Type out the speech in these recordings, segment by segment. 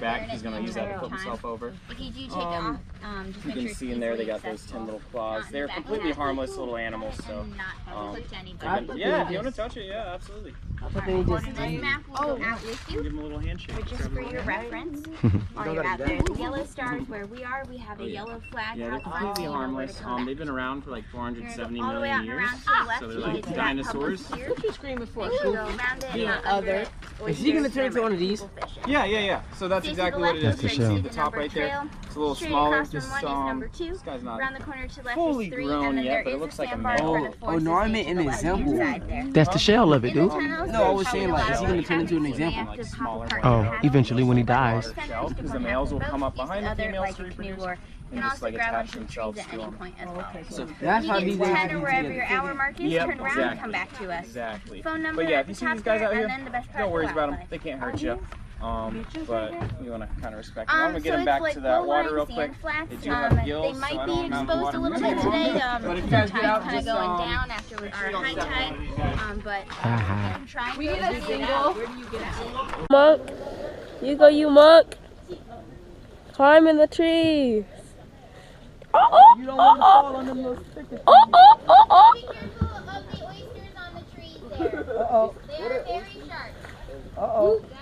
back. He's going to use that to flip himself over. If you do take it off, just you can see in there they got those 10 little claws. They're completely harmless little animals. So, yeah, if you want to touch it, yeah, absolutely. This map will go out with you. Give him a little handshake. Just for your reference, while you're out there. The yellow stars where we are, we have a yellow flag. Yeah, they're completely harmless. They've been around for like 470 all the way million out years. around to the left, So they're like dinosaurs. What you screaming for? Other. Is he gonna turn into one of these? Yeah. So that's exactly what it is. You can see at the top right there. It's a little smaller. This guy's not fully grown yet, but it looks like a male. Oh no, I meant an example. That's the shell of it, dude. No, I was saying like, is he gonna turn into an example? Like smaller. Oh, eventually when he dies. Because the males will come up behind the females to reproduce and just like attach themselves to them. So that's how these guys wherever your hour mark is, turn around and come back to us. Exactly. Phone number. But yeah, if you see these guys out here, don't worry part about them. They can't hurt you. But you want to kind of respect them. I'm going to get them back to that water real quick. They do have gills, they might so I be don't have exposed water a little bit today. But if you guys get out, kind of just, going down after our high tide. But I'm trying to get a single. Where do you get out? Monk, you monk. Climb in the trees. You don't want to fall on them little stickers. Be careful of the oysters on the trees there. They are very sharp.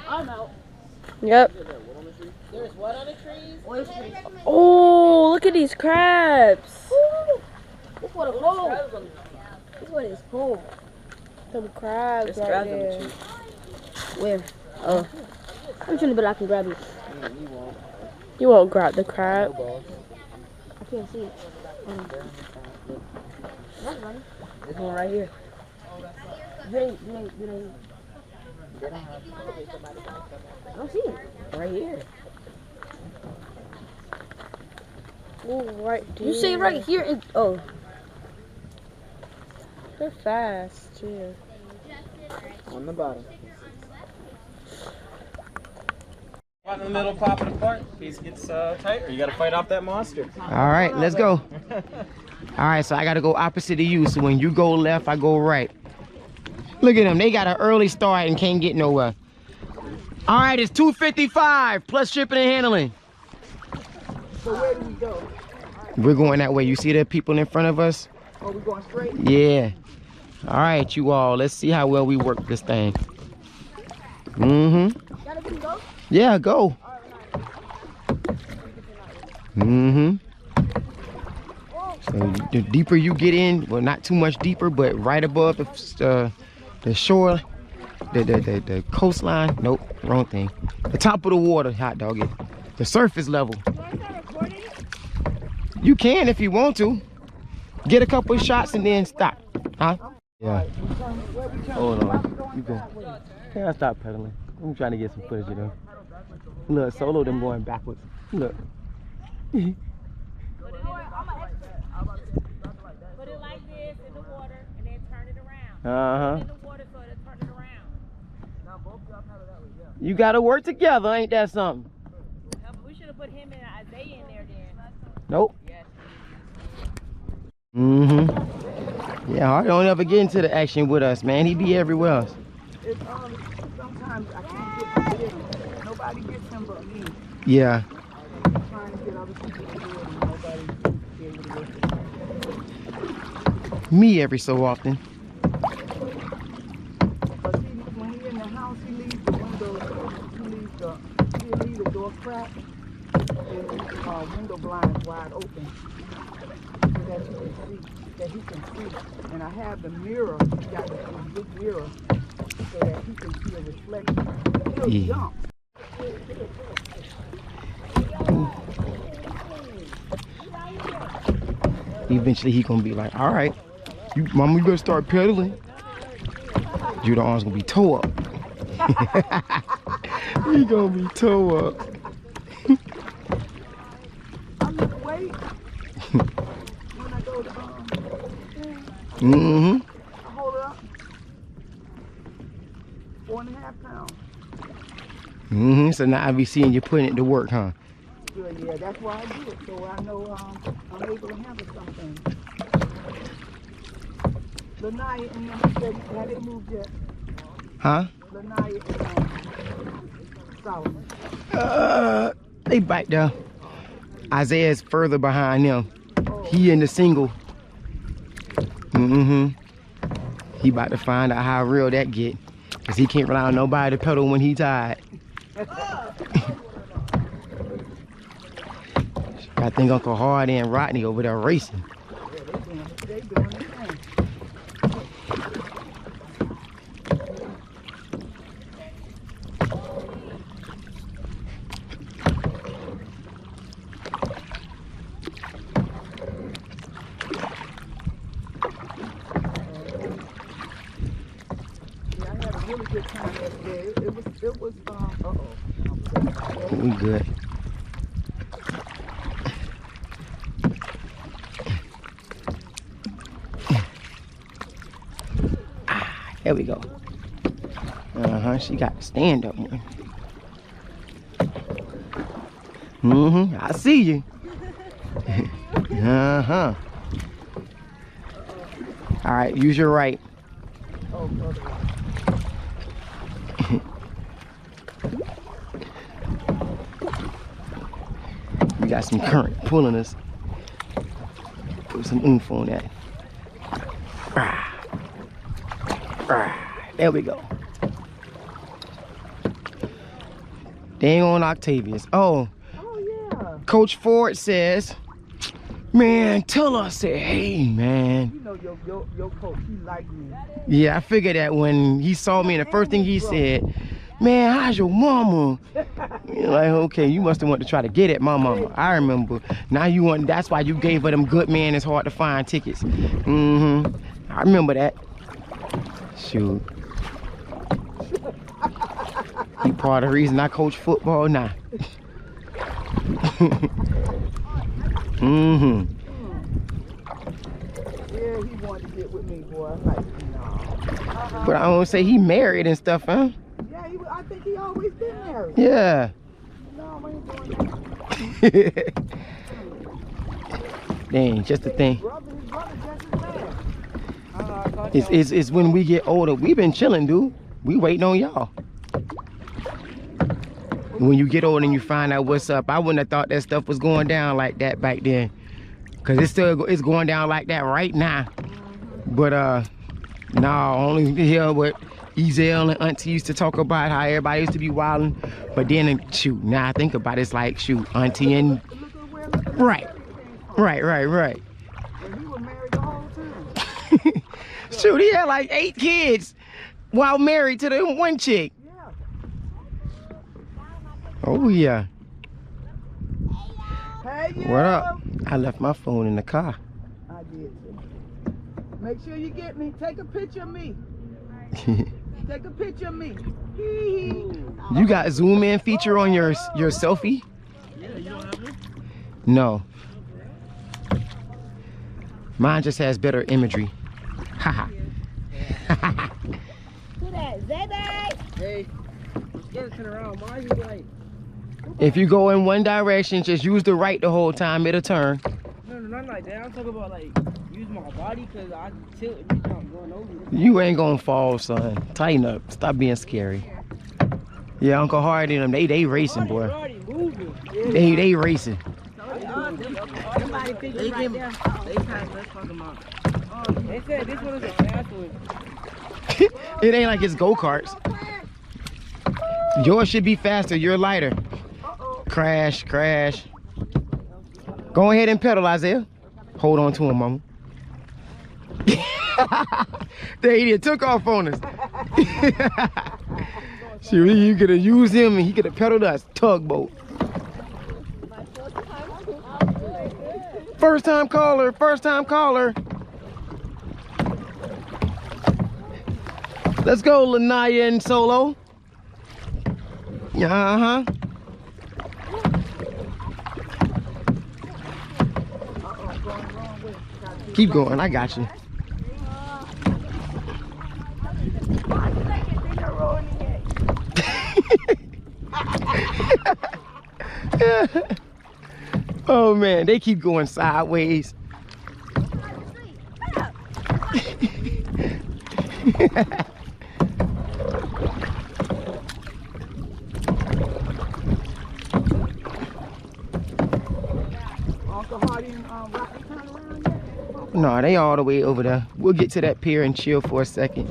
I'm out. Yep. There's what on the trees? Oysters. Oh, look at these crabs. Look what a hole. Look what it's hole. Some crabs There's right crabs on the there. tree. Where? Oh. I'm trying to bet I can grab it. You won't. You won't grab the crab. I can't see it. This one right here. I don't see it. Right here. Oh, right there. You say right here. Oh. They're fast, too. On the bottom. Out in the middle, pop it apart. Piece gets tight, or you got to fight off that monster. All right, let's go. All right, so I got to go opposite of you. So when you go left, I go right. Look at them. They got an early start and can't get nowhere. All right, it's $255 plus shipping and handling. So where do we go? We're going that way. You see the people in front of us? Oh, we going straight? Yeah. All right, you all. Let's see how well we work this thing. Yeah, go. So the deeper you get in, well, not too much deeper, but right above the shore, the coastline. Nope, wrong thing. The top of the water, hot doggy. The surface level. You can if you want to. Get a couple of shots and then stop. Huh? Yeah. Hold on. You go. Can I stop pedaling? I'm trying to get some footage of them. Look, solo them going backwards. Look. Put it like this in the water and then turn it around. In the water so it'll turn it around. You gotta work together, ain't that something? No, but we should have put him and Isaiah in there then. Nope. Yes. Yeah, I don't ever get into the action with us, man. He be everywhere else. It's sometimes I can't get him. Nobody gets him but me. Yeah. I'm trying to get other people to do it and nobody be able to get it. Me every so often. But see, when he's in the house, he leaves the window, he'll leave the door cracked and the window blinds wide open so that he can see. And I have the mirror, got this big mirror, so that he can see a reflection. He'll jump. Eventually he gonna be like, all right, mama, you better start pedaling. Judah arms gonna be toe up. He gonna be toe up. I'm just waiting. When I go to I hold it up. 4.5 pounds. So now I be seeing you putting it to work, huh? Yeah, that's why I do it, so I know I'm able to handle something. Lanaya and them said, have they moved yet? Huh? Lanaya and Solomon. They back there. Isaiah's further behind them. He in the single. He about to find out how real that get. Cause he can't rely on nobody to pedal when he tired. I think Uncle Hardy and Rodney over there racing. They doing their thing. Good time yesterday. It was We good. There we go. She got the stand up one. I see you. All right, use your right. We got some current pulling us. Put some oomph on that. There we go. Dang on Octavius. Oh yeah. Coach Ford says, man, tell us, say, hey man. You know your coach, he like me. Yeah, I figured that when he saw me and the first thing he said, man, how's your mama? You're like, okay, you must have wanted to try to get at my mama. I remember. Now you want, that's why you gave her them good man, it's hard to find tickets. I remember that. Shoot. You part of the reason I coach football now. Yeah, he wanted to get with me, boy. I'm like, no. But I don't say he married and stuff, huh? Yeah, I think he always been married. Yeah. No, I ain't doing that. Dang, just the thing. His brother just as bad. It's when we get older. We've been chilling, dude. We waiting on y'all. When you get older and you find out what's up, I wouldn't have thought that stuff was going down like that back then. Cause it's going down like that right now. But no, only hear what Ezel and Auntie used to talk about, how everybody used to be wilding. But then shoot, now I think about it, it's like shoot, Auntie and right. And he was married the whole time. Shoot, he had like 8 kids while married to the one chick. Yeah. Oh yeah. Hey, you. What up? I left my phone in the car. I did. Make sure you get me. Take a picture of me. Take a picture of me. You got zoom in feature on your selfie? Yeah, you don't have it? No. Mine just has better imagery. Haha. Who that? Zay-Bay? Hey, I'm scared to turn around. Why are you like? If you go in one direction, just use the right the whole time, it'll turn. No, not like that. I'm talking about like use my body because I tilt and I'm going over. You ain't gonna fall, son. Tighten up. Stop being scary. Yeah, Uncle Hardy and them, they racing, boy. They racing. Somebody figured right there. They passed, let's talk about. They said this one is a fast one. It ain't like it's go-karts. Yours should be faster, you're lighter. Crash, crash. Go ahead and pedal, Isaiah. Hold on to him, mama. The idiot took off on us. See, you could have used him and he could have pedaled us. Tugboat. First time caller, first time caller. Let's go, Lanaya and Solo. Uh-huh. Keep going, I got you. Oh man, they keep going sideways. Mr. Hardy and Rocky turn around yet? No, they all the way over there. We'll get to that pier and chill for a second.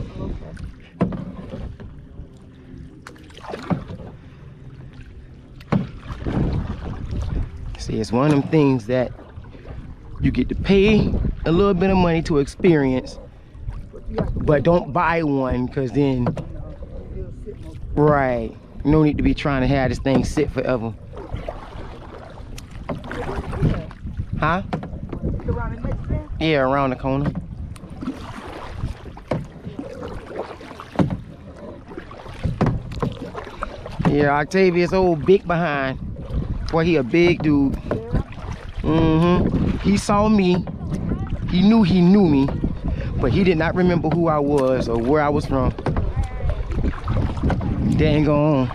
See, it's one of them things that you get to pay a little bit of money to experience, but don't buy one, because then, right, no need to be trying to have this thing sit forever. Huh? Yeah, around the corner. Yeah, Octavius old big behind. Boy, he a big dude. He saw me. He knew me, but he did not remember who I was or where I was from. Dang on.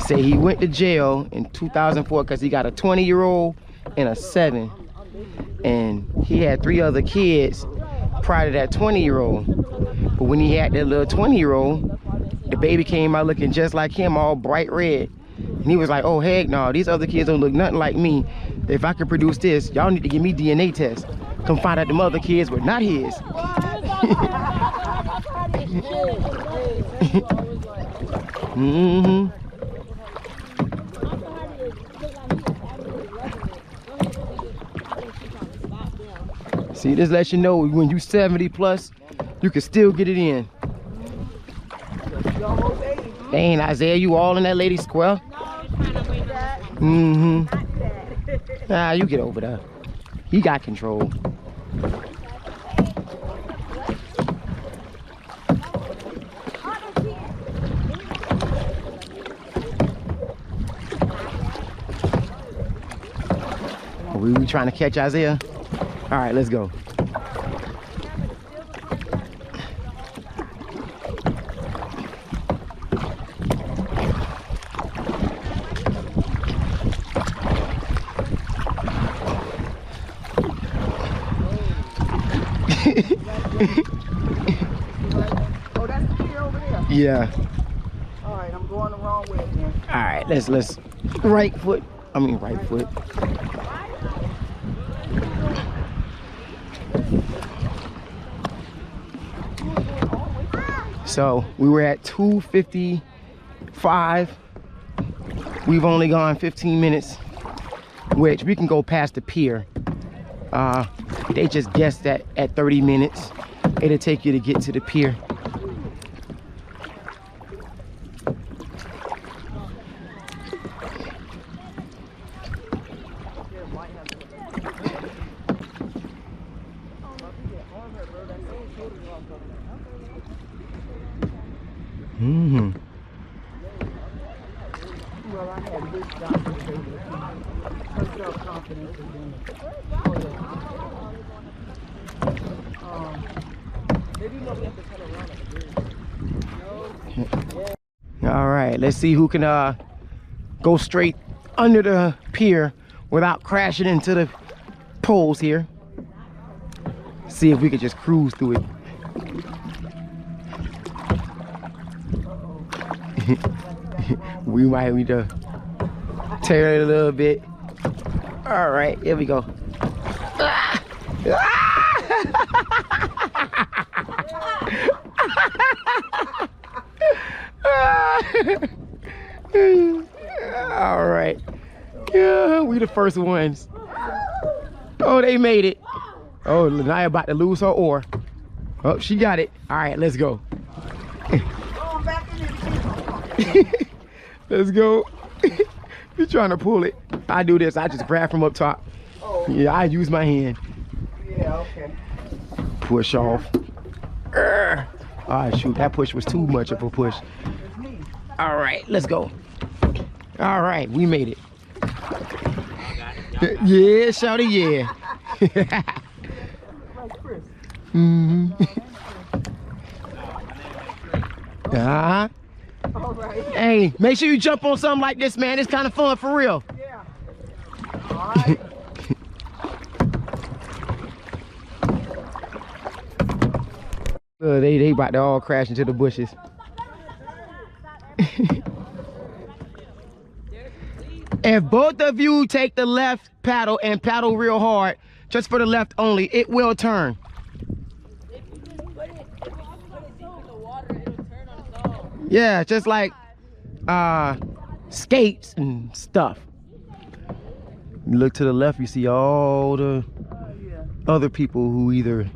Say he went to jail in 2004 because he got a 20-year-old and a 7. And he had 3 other kids prior to that 20-year-old. But when he had that little 20-year-old, the baby came out looking just like him, all bright red. And he was like, oh, heck no, these other kids don't look nothing like me. If I could produce this, y'all need to give me DNA tests. Come find out the other kids were not his. See, this lets you know when you 70 plus, you can still get it in. Dang, Isaiah, you all in that lady square? Nah, you get over there. He got control. Are we trying to catch Isaiah? All right, let's go. Oh, that's the pier over there? Yeah. All right, I'm going the wrong way again. All right, let's right foot. So we were at 2:55. We've only gone 15 minutes, which we can go past the pier. They just guessed that at 30 minutes, it'll take you to get to the pier. Well, I had this doctor today. Her self-confidence is in it. All right, let's see who can go straight under the pier without crashing into the poles here. See if we could just cruise through it. We might need to tear it a little bit. All right, here we go. All right, yeah, we the first ones. Oh, they made it. Oh, Lanaya about to lose her oar. Oh, she got it. All right, let's go. Let's go. You're trying to pull it. I do this. I just grab from up top. Oh. Yeah, I use my hand. Yeah, okay. Push off. Oh, shoot. That push was too much of a push. All right, let's go. All right, we made it. Yeah, shawty, yeah. All right. Hey, make sure you jump on something like this, man. It's kind of fun for real. Yeah. All right. They about to all crash into the bushes. If both of you take the left, paddle and paddle real hard, just for the left only, it will turn. Yeah, just like skates and stuff. You look to the left, you see all the other people who either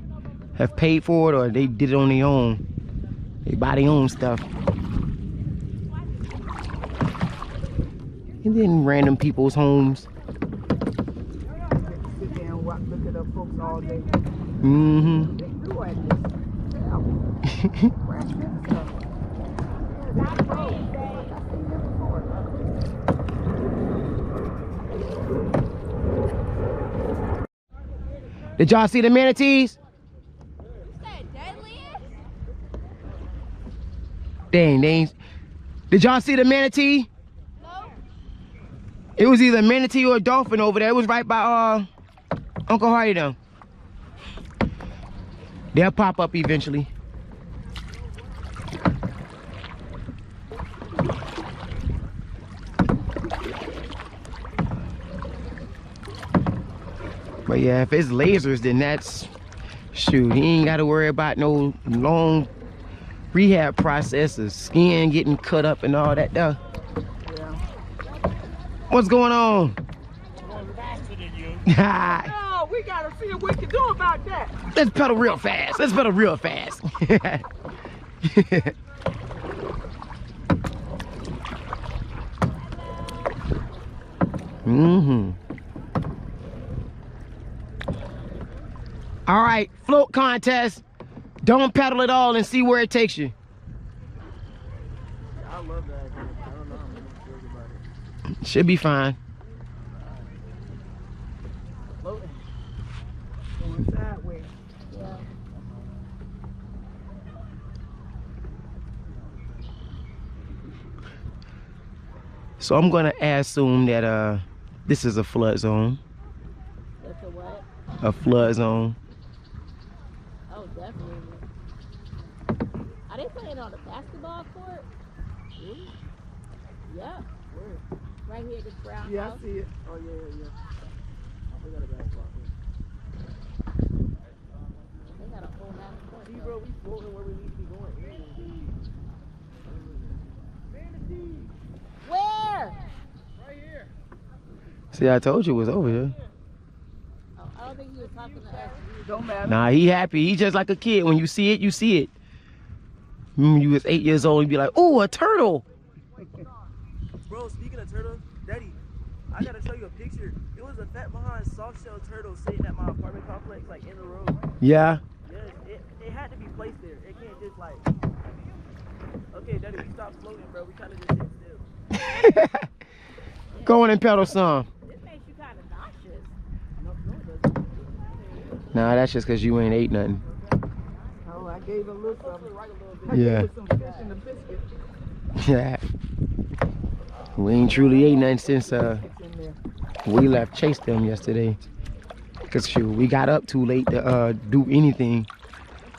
have paid for it or they did it on their own. They buy their own stuff. And then random people's homes. Sit there and watch, look at the folks all day. Mm-hmm. They do at this. Did y'all see the manatees? Dang, they ain't. Did y'all see the manatee? No. It was either a manatee or a dolphin over there. It was right by Uncle Hardy though. They'll pop up eventually. But yeah, if it's lasers, then that's, shoot, he ain't got to worry about no long rehab process of skin getting cut up and all that stuff. Yeah. What's going on? Going faster than you. No, we got to see what we can do about that. Let's pedal real fast. Let's pedal real fast. Mm-hmm. All right, float contest. Don't paddle at all and see where it takes you. I love that. I don't know. I'm sure about it. Should be fine. Floating. Going sideways. Yeah. So I'm gonna assume that this is a flood zone. That's a what? A flood zone. Oh, definitely. Are they playing on the basketball court? Really? Yeah. Where? Right here at this brown Yeah, house. I see it. Oh, yeah. We got a basketball court. They got a whole half court. See, bro, we floating where we need to be going. Where? Right here. See, I told you it was over here. Oh, I don't think he was talking to us. Don't matter. Nah, he happy. He just like a kid. When you see it, you see it. When you was 8 years old, you'd be like, "Oh, a turtle." Bro, speaking of turtles, Daddy, I gotta show you a picture. It was a fat behind soft shell turtle sitting at my apartment complex, like in the road. Yeah. Yes, it had to be placed there. It can't just like. Okay, Daddy, we stopped floating, bro. We kind of just sit still. Go on and pedal some. This makes you kind of nauseous. No, it doesn't. Nah, that's just because you ain't ate nothing. Oh, I gave him a little something. I Yeah. gave him some fish and a biscuit. Yeah. We ain't truly ate nothing since It's in there. we left Chase them yesterday. Cause shoot, we got up too late to do anything.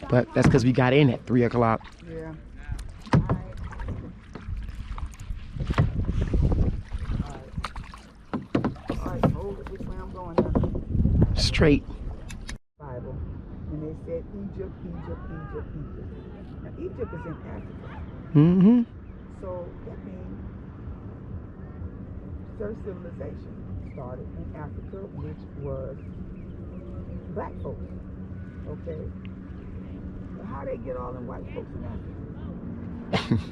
But that's cause we got in at 3 o'clock. Yeah. Alright, hold it. Which way I'm going now? Straight. Bible. And they said Egypt. Now Egypt is in Africa. Mm-hmm. So that means their civilization started in Africa, which was black folks. Okay. So how they get all them white folks in Africa?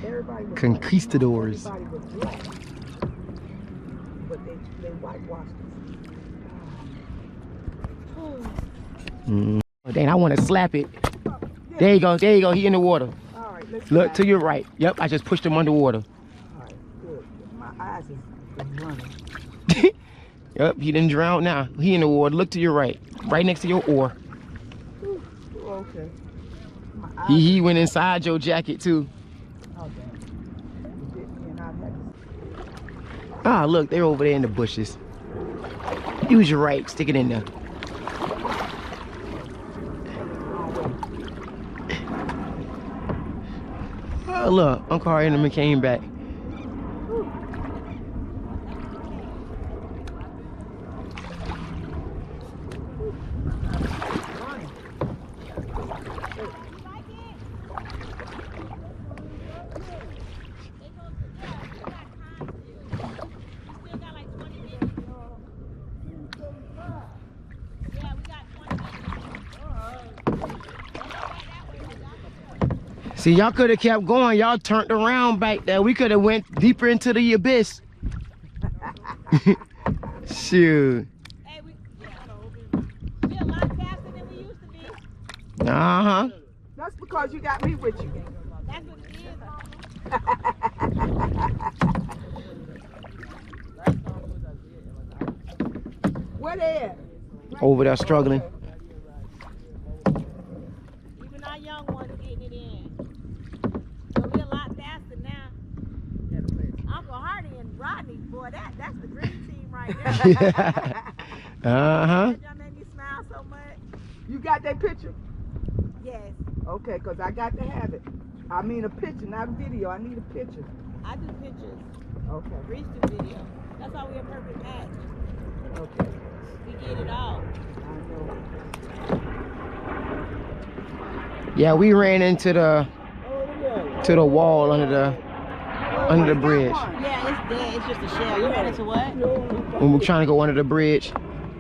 Everybody was Conquistadors. Everybody was black. But they whitewashed us. Mm. Dang, I want to slap it. There you go. There you go. He in the water. All right, let's Look to your right. Yep, I just pushed him underwater. All right, good. My eyes is running. Yep, he didn't drown now. He in the water. Look to your right. Right next to your oar. Ooh, okay. My eyes. He went inside your jacket too. Oh, damn. You did me and I had to. Ah, look, they're over there in the bushes. Use your right. Stick it in there. Oh, look, Uncle Harry and them came back. See, y'all could have kept going. Y'all turned around back there. We could have went deeper into the abyss. Shoot. Hey, we a lot faster than we used to be. Uh-huh. That's because you got me with you. That's what it is, Mama. Where they at? Over there struggling. Even our young ones getting it in. So we're a lot faster now. Uncle Hardy and Rodney, boy, that's the dream team right there. Uh-huh. That made me smile so much. You got that picture? Yes, Okay, because I got to have it. I mean a picture, not a video. I need a picture. I do pictures. Okay, Reese do video. That's why we're a perfect match. okay. We get it all. I know. Yeah, we ran into the wall under the bridge. Yeah, it's dead. It's just a shell. You ran into what? When we're trying to go under the bridge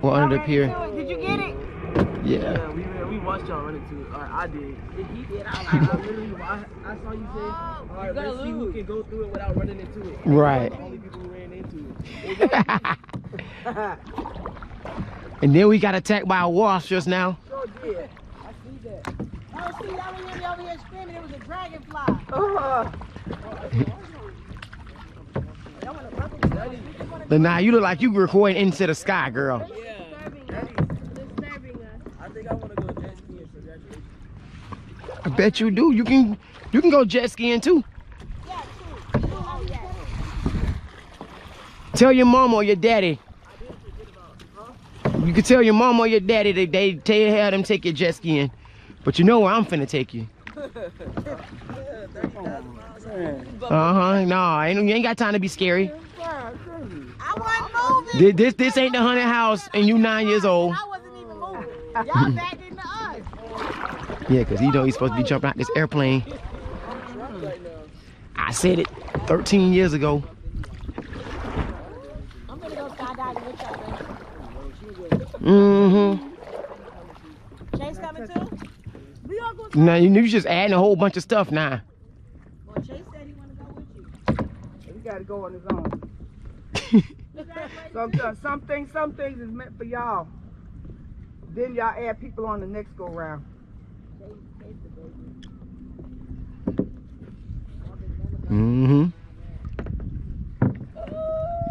or under the pier. Did you get it? Yeah. We watched y'all run into it. Or I did. He did. I literally, I saw you say, all right, let's see who can go through it without running into it. Right. The only people who ran into it. And then we got attacked by a wasp just now. Sure did. I see that. Oh, see, y'all was over here screaming. It was a dragonfly. But now you look like you recording into the sky, girl. Yeah. I think I want to go jet skiing for graduation. I bet you do. You can go jet skiing too. Yeah, too. Oh, yeah. Tell your mom or your daddy. You can tell your mom or your daddy that they have them take your jet skiing. But you know where I'm finna take you. Uh-huh. No, you ain't got time to be scary. I wasn't moving. This ain't the haunted house and you 9 years old. I wasn't even moving. Y'all backed into us. Yeah, because you know he's supposed to be jumping out this airplane. I said it 13 years ago. I'm gonna go skydiving with y'all. Mm-hmm. Chase coming too? We all going to Now you just adding a whole bunch of stuff now. Well, Chase said he want to go with you. He got to go on his own. Some things is meant for y'all. Then y'all add people on the next go round. Mm-hmm.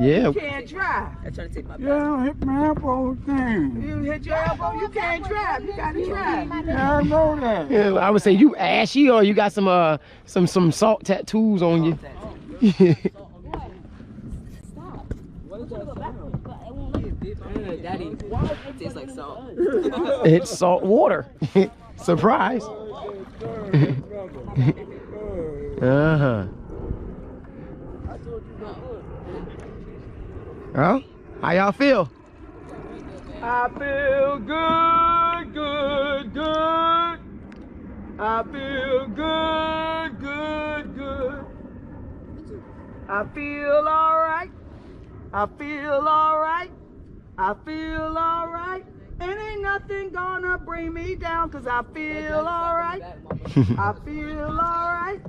Yeah. You can't drive. I try to take my Yeah, I don't hit my elbow thing. You hit your elbow, you can't drive. You gotta drive. Yeah, I know that. Yeah, I would say you ashy or you got some salt tattoos on you. Daddy, it tastes like salt. It's salt water. Surprise. Uh-huh. Well, how y'all feel? I feel good, good, good. I feel good, good, good. I feel alright. I feel alright. I feel alright. And ain't nothing gonna bring me down, 'cause I feel alright. I feel alright.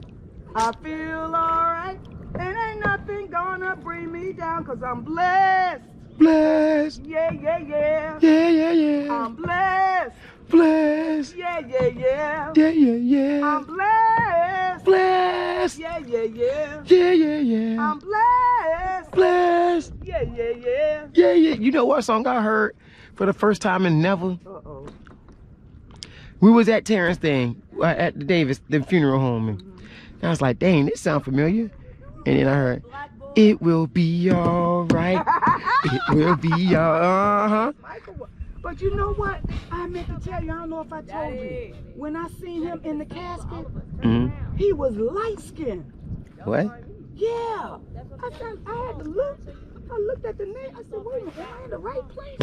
I feel alright. And ain't nothing gonna bring me down, 'cause I'm blessed. Blessed. Yeah, yeah, yeah. Yeah, yeah, yeah. I'm blessed. Blessed. Yeah, yeah, yeah. Yeah, yeah, yeah. I'm blessed. Blessed. Yeah, yeah, yeah. Yeah, yeah, yeah. I'm blessed. Blessed. Yeah, yeah, yeah. Yeah, yeah. You know what song I heard for the first time in never? Uh-oh. We was at Terrence thing, at the Davis, the funeral home. And I was like, dang, this sound familiar. And then I heard, it will be all right. It will be all, Michael, but you know what? I meant to tell you, I don't know if I told you. When I seen him in the casket, he was light-skinned. What? Yeah. I said, I had to look. I looked at the name. I said, wait a minute, am I in the right place?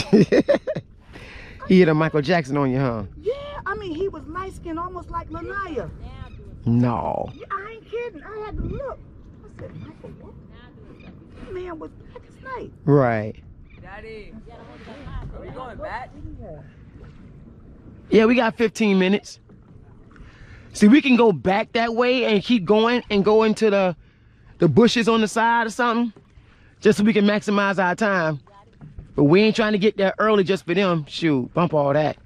He hit a Michael Jackson on you, huh? Yeah, I mean, he was light-skinned, almost like Lanaya. No. Yeah, I ain't kidding. I had to look. I said, Michael, what? That man was black as night. Right. Daddy, are we going back? Yeah, we got 15 minutes. See, we can go back that way and keep going and go into the bushes on the side or something, just so we can maximize our time. But we ain't trying to get there early just for them. Shoot, bump all that.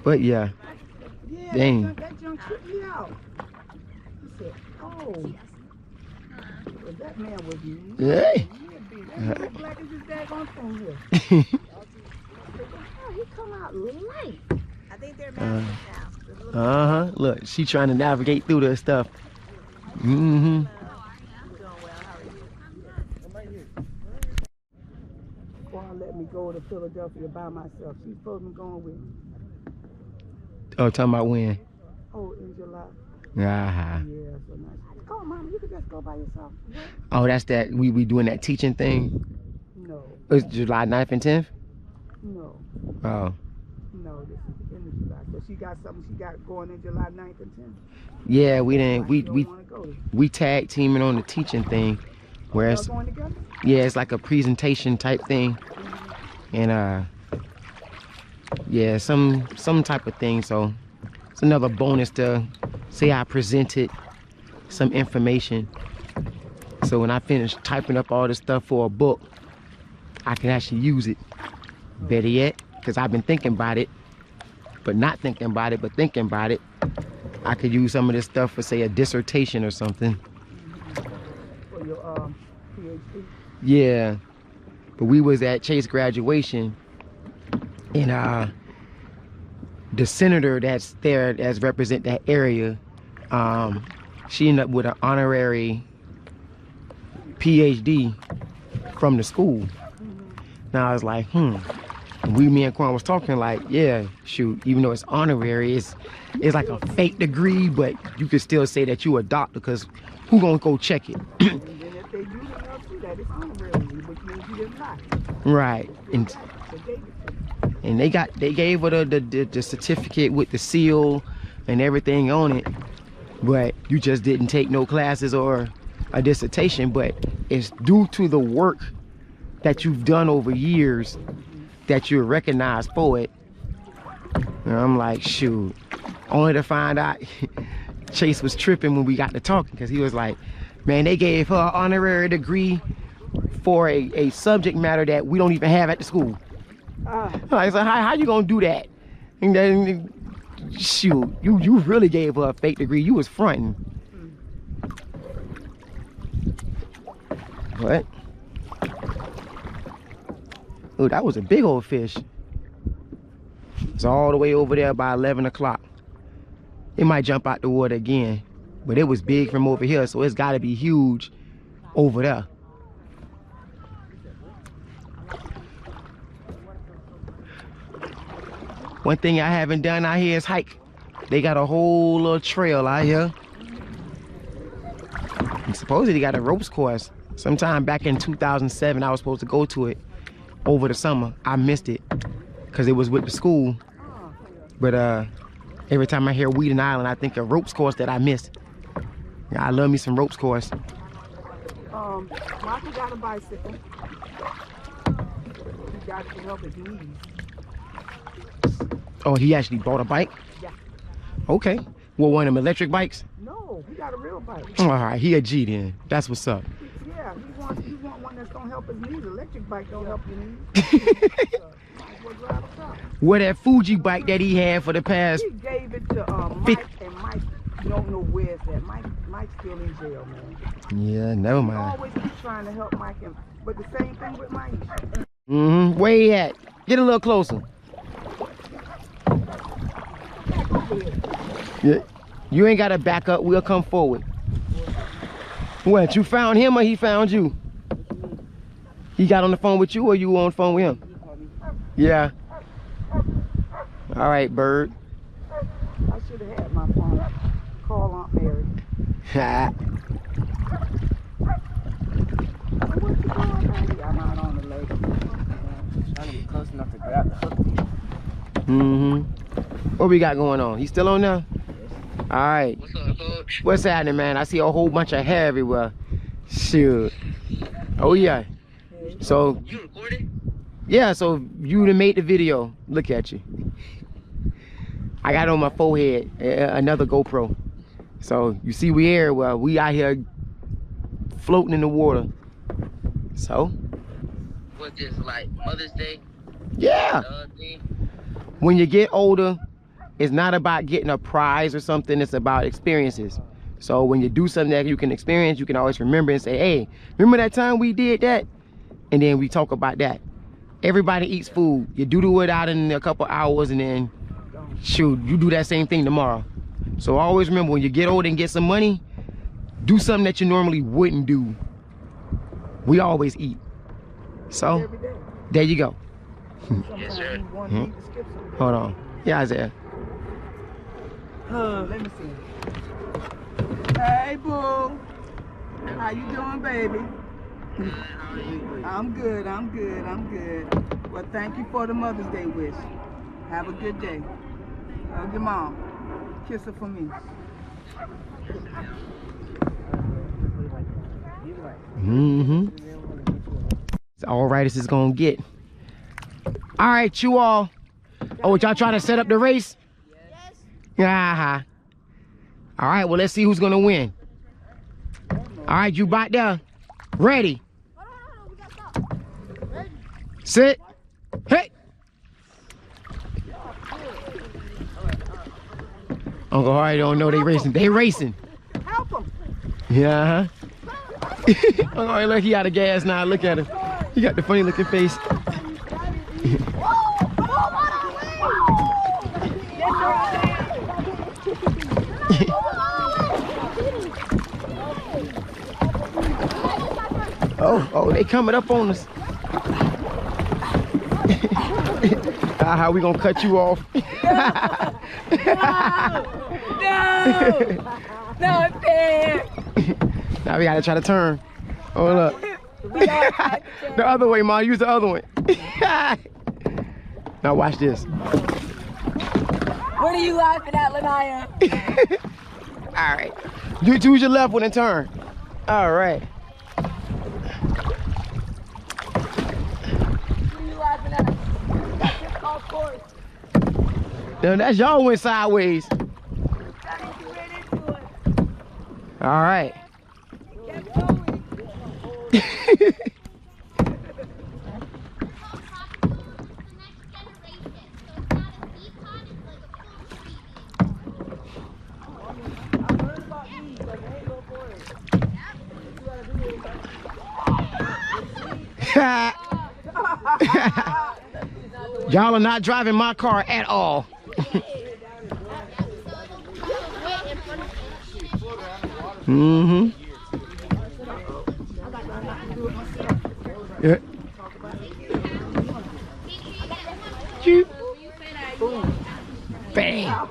But yeah, dang. That junk tripped me out. I said, oh. Well, that man was Hey. as black as his daggone thing here. Oh, he come out light. I think they're masters now. Look, she trying to navigate through this stuff. Mm-hmm. Squad let me go to Philadelphia by myself. She's supposed to be going with me. Oh, talking about when? Oh, in July. Yeah, so nice. Come on, Mama, you can just go by yourself. Oh, that's that. We doing that teaching thing? No. It's July 9th and 10th? No. Oh. No, this is in July. So she got something she got going in July 9th and 10th? Yeah, we didn't. Go. We tag teaming on the teaching thing. Where it's, going together? yeah, it's like a presentation type thing. And yeah, some type of thing. So it's another bonus to say I presented some information. So when I finish typing up all this stuff for a book, I can actually use it. Better yet, because I've been thinking about it, but not thinking about it, but thinking about it. I could use some of this stuff for, say, a dissertation or something. For your PhD? Yeah. But we was at Chase graduation, and the senator that's there, that's represent that area, she ended up with an honorary PhD from the school. Now I was like, me and Quan was talking like, yeah, shoot, even though it's honorary, it's like a fake degree, but you could still say that you a doctor, because who gonna go check it? And then if they do that, it's honorary, which means you didn't lie. Right. And they gave her the certificate with the seal and everything on it, but you just didn't take no classes or a dissertation. But it's due to the work that you've done over years that you're recognized for it. And I'm like, shoot, only to find out Chase was tripping when we got to talking, because he was like, man, they gave her an honorary degree for a subject matter that we don't even have at the school. I said, how you gonna do that? And then, shoot, you really gave her a fake degree. You was fronting. What? Oh, that was a big old fish. It's all the way over there by 11 o'clock. It might jump out the water again, but it was big from over here, so it's gotta be huge over there. One thing I haven't done out here is hike. They got a whole little trail out here. And supposedly got a ropes course. Sometime back in 2007, I was supposed to go to it over the summer. I missed it because it was with the school. But every time I hear Weedon Island, I think of ropes course that I missed. I love me some ropes course. Marky got a bicycle. He got to help his knees. Oh, he actually bought a bike? Yeah. Okay. Well, one of them electric bikes? No, he got a real bike. All right, he a G then. That's what's up. Yeah, you want one that's gonna help his knees. Electric bike don't help your knees. Well, that Fuji bike that he had for the past... He gave it to Mike, and Mike don't know where's that. Mike's still in jail, man. Yeah, never mind. Always keep trying to help Mike, but the same thing with Mike. Where he at? Get a little closer. Yeah, you ain't gotta back up. We'll come forward. What? You found him or he found you? He got on the phone with you or you on the phone with him? Yeah. All right, Bird. I should have had my phone. Call Aunt Mary. Ha. What you doing, baby? I'm out on the lake. Trying to get close enough to grab the hook. What we got going on? He still on there? All right. What's up, Coach? What's happening, man? I see a whole bunch of hair everywhere. Shoot. Oh, yeah. So. You recorded? Yeah, so you done made the video. Look at you. I got it on my forehead, another GoPro. So you see we here, well, we out here floating in the water. So what's this, like Mother's Day? Yeah. When you get older, it's not about getting a prize or something, it's about experiences. So when you do something that you can experience, you can always remember and say, hey, remember that time we did that? And then we talk about that. Everybody eats food. You do it out in a couple hours, and then shoot, you do that same thing tomorrow. So always remember, when you get older and get some money, do something that you normally wouldn't do. We always eat. So there you go. Yes, sir. Hold on. Yeah, Isaiah. Let me see. Hey, boo. How you doing, baby? I'm good, I'm good, I'm good. Well, thank you for the Mother's Day wish. Have a good day. Hug your mom. Kiss her for me. It's all right as it's gonna get. All right, you all. Oh, y'all trying to set up the race? Yes. Yeah. All right, well, let's see who's gonna win. All right, you back there. Ready. Sit. Hey. Uncle Hardy don't know they racing. They racing. Help them. Yeah. Uncle Hardy, look, he out of gas now. Look at him. He got the funny looking face. Oh, they coming up on us. How we gonna cut you off? No, it's fair. Now we gotta try to turn. Hold up. The other way, Ma. Use the other one. Now watch this. What are you laughing at, Lanaya? All right. You choose your left one and turn. All right. No, that's y'all went sideways. All right. Y'all are not driving my car at all. Mm-hmm. Yeah. Bam.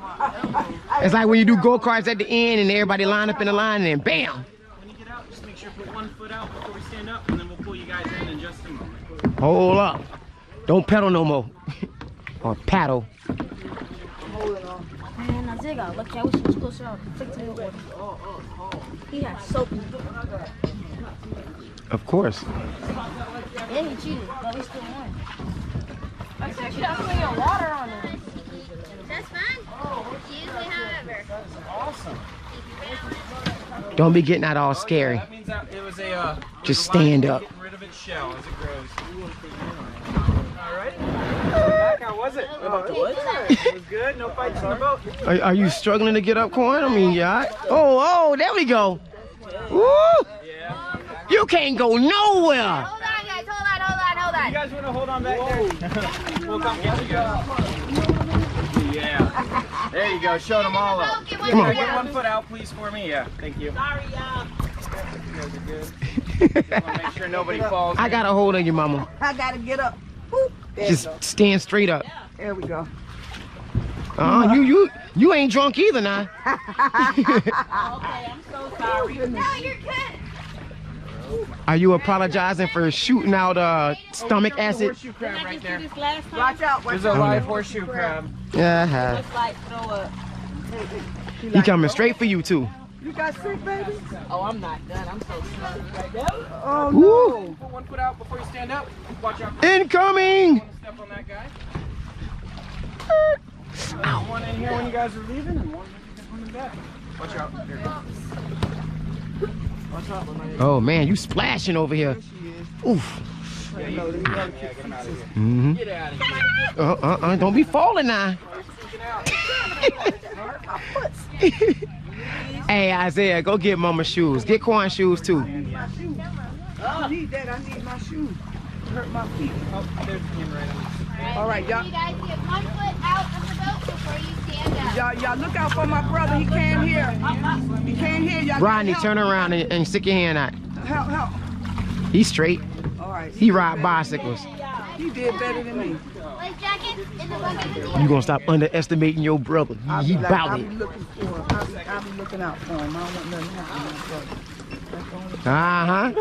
It's like when you do go-karts at the end and everybody line up in the line and then bam. When you get out, just make sure to put one foot out before we stand up, and then we'll pull you guys in just a moment. Hold up. Don't pedal no more. Or paddle. Man, Isaiah got lucky. I wish he was closer up. Take to water. He had soap. Of course. Yeah, he cheated, but we still won. I said you have to put your water on it. That's fun. Usually, however. Awesome. Don't be getting that all scary. That means that it was a just stand up. Getting rid of its shell as it grows. All right. How was it? It was good. No fights in the boat. Are you struggling to get up, Corn? I mean, yeah. Oh, there we go. Woo! Yeah. You can't go nowhere. Hold on, guys. Hold on. You guys want to hold on back there? We'll come get you guys. Yeah. There you go. Showed them all up. Come on. Get one foot out, please, for me. Yeah. Thank you. Sorry, y'all. You guys are good. Just want to make sure nobody falls. I got a hold on you, Mama. I gotta get up. Whoop. Just stand straight up. There we go. You ain't drunk either now. Okay, I'm so sorry. No, you're good. Are you apologizing for shooting out stomach acid? Horseshoe crab right there. Watch out. There's a live horseshoe crab. Yeah. Just like throw up. He coming straight for you too. You got sick, baby? Oh, I'm not done. I'm so sorry right now. Oh, Woo. no. Put one foot out before you stand up. Watch out. Incoming! Step on that guy. One in here when you guys are leaving, and one when you're coming back. Watch out. Here. Watch out, Lanaya. Oh man, you splashing over here. Oof. Yeah, get him out of here. Mm-hmm. Get out of here. Don't be falling now. Hey Isaiah, go get Mama's shoes. Get Quan shoes too. I need that. I need my shoes. Hurt my feet. Oh, there's the camera right on. All right, y'all. You guys get 1 foot out of the boat before you stand up. Y'all look out for my brother. He can't hear. He can't hear. Y'all. Rodney, turn around and stick your hand out. Help. He's straight. All right. He ride bicycles. He did better than me. Life jacket in the bucket with you. You gonna stop underestimating your brother. He bout I'll it. be looking for him. I'll be looking out for him. I don't want nothing to happen to my brother. Uh-huh.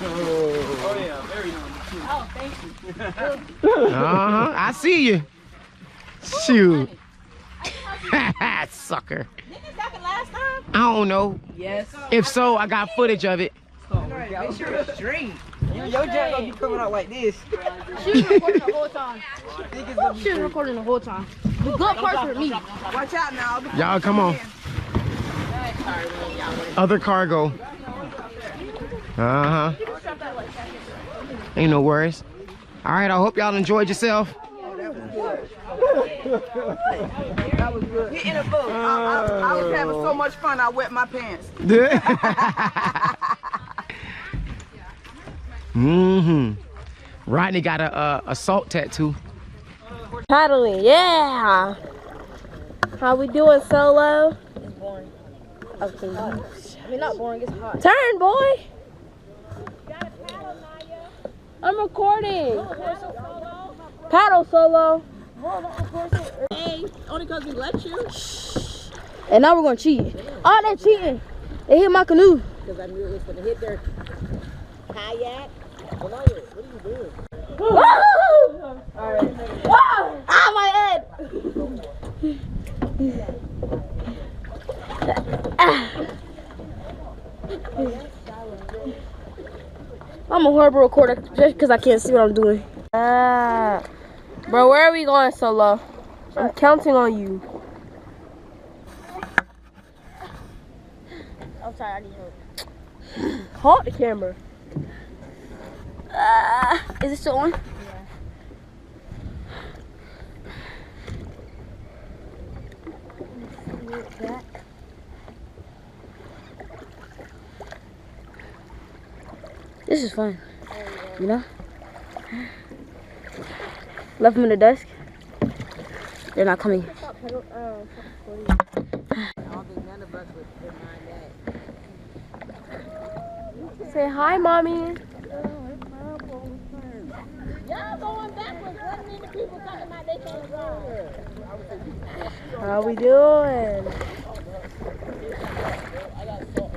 Oh yeah, very normal. Oh, thank you. Uh-huh. I see you. Shoot. Sucker. Didn't it happen last time? I don't know. Yes. If so, I got footage of it. Make sure it's straight. Your jack gonna be coming out like this. She was recording the whole time. She was recording the whole time. The good parts were me. Watch out now. Y'all, come on. Other cargo. Uh-huh. Ain't no worries. All right, I hope y'all enjoyed yourself. That was good. Get in a boat. I was having so much fun, I wet my pants. Mm-hmm. Rodney got a salt tattoo. Paddling, yeah. How we doing, Solo? It's boring. Okay. I mean, not boring, it's hot. Turn, boy. I'm recording. Paddle, Solo. Hey, only because we let you. And now we're gonna cheat. Oh, they're cheating. They hit my canoe. Because I knew it was going to hit their kayak. What are you doing? Woo! Alright. Whoa! Ah, my head! I'm a horrible recorder just because I can't see what I'm doing. Bro, where are we going, Solo? I'm counting on you. I'm sorry, I need help. Hold the camera. Is it still on? Yeah. This is fun. You know? Left them in the desk. They're not coming. I don't think none of us would mind that. Say hi, mommy. Y'all going backwards, letting in the people talking about they can't drive. How we doing?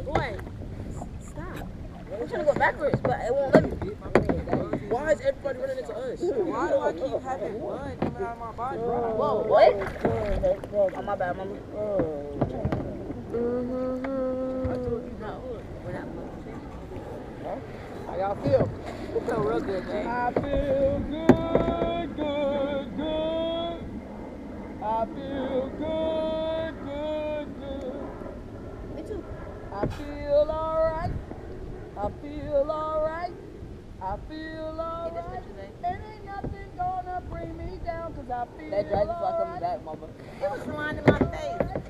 Boy, stop. I'm trying to go backwards, but it won't let me. Why is everybody running into us? Why do I keep having blood coming out of my body? Whoa, what? Oh, my bad, mama. How y'all feel? It felt real good, man. I feel good, good, good. I feel good, good, good. Me too. I feel alright. I feel alright. I feel alright. Ain't nothing gonna bring me down cause I feel That dragonfly coming alright. back, mama. It was flying in my face.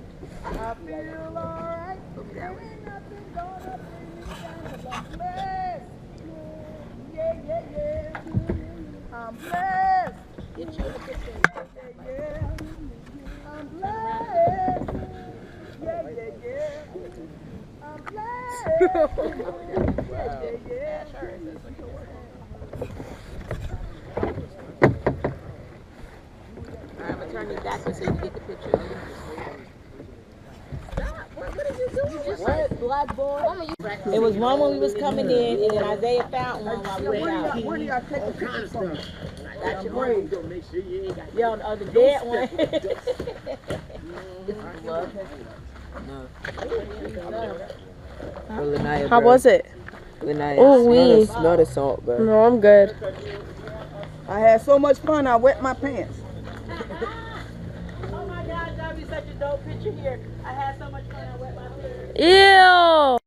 I feel alright. Ain't nothing gonna bring me down cause I'm blessed. Yeah, yeah, yeah. I'm blessed. Get you in the picture. Yeah, yeah. I'm blessed. Yeah, yeah, yeah. I'm blessed. Yeah, yeah, Alright, I'm gonna turn you backwards so you can get the picture. Stop! What did you do? You just said black boy. It was one when we was coming in, and then Isaiah found one while we were out. Where do y'all take the picture from? Got your braids. Yeah, on the dead one. This is love. How was it? Oh, we. Smell the salt, bro. No, I'm good. I had so much fun, I wet my pants. picture here. I had so much fun. I wet my hair. Ew.